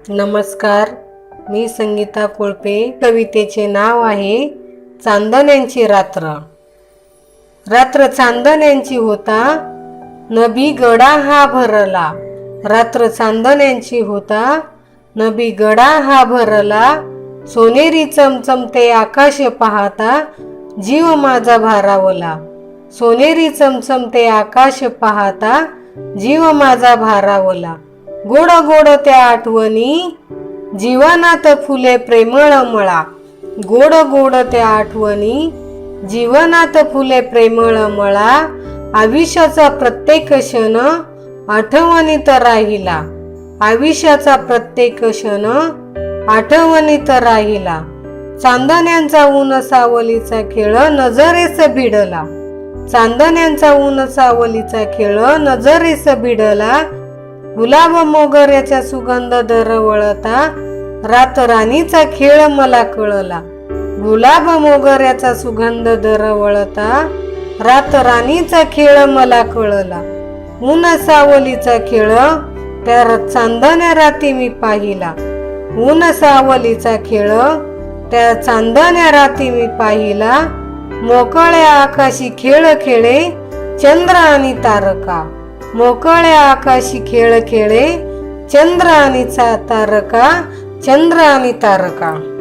नमस्कार, मी संगीता कोळपे. कवितेचे नाव आहे चांदण्यांची रात्र. रात्र चांदण्यांची होता, नबी गडा हा भरला. रात्र चांदण्यांची होता, नबी गडा हा भरला. सोनेरी चमचमते आकाश पाहता, जीव माझा भारावला. सोनेरी चमचमते आकाश पाहता, जीव माझा भारावला. गोड गोड त्या आठवणी, जीवनात फुले प्रेमळ मळा. गोड गोड त्या आठवणी, जीवनात फुले प्रेमळ मळा. आयुष्याचा प्रत्येक क्षण आठवणीत राहिला. आयुष्याचा प्रत्येक क्षण आठवणीत राहिला. चांदण्यांचा ऊन सावलीचा खेळ नजरेस भिडला. चांदण्यांचा ऊन सावलीचा खेळ नजरेस भिडला. गुलाब मोगऱ्याचा सुगंध दरवळता, रात राणीचा खेळ मला कळला. गुलाब मोगऱ्याचा सुगंध दरवळता, रात राणीचा खेळ मला कळला. ऊन सावलीचा खेळ त्या चांदण्या राती मी पाहिला. ऊन सावलीचा खेळ त्या चांदण्या राती मी पाहिला. मोकळ्या आकाशी खेळ खेळे चंद्र आणि तारका. मोकळ्या आकाशी खेळ खेळे चंद्र आणि तारका. चंद्र आणि तारका.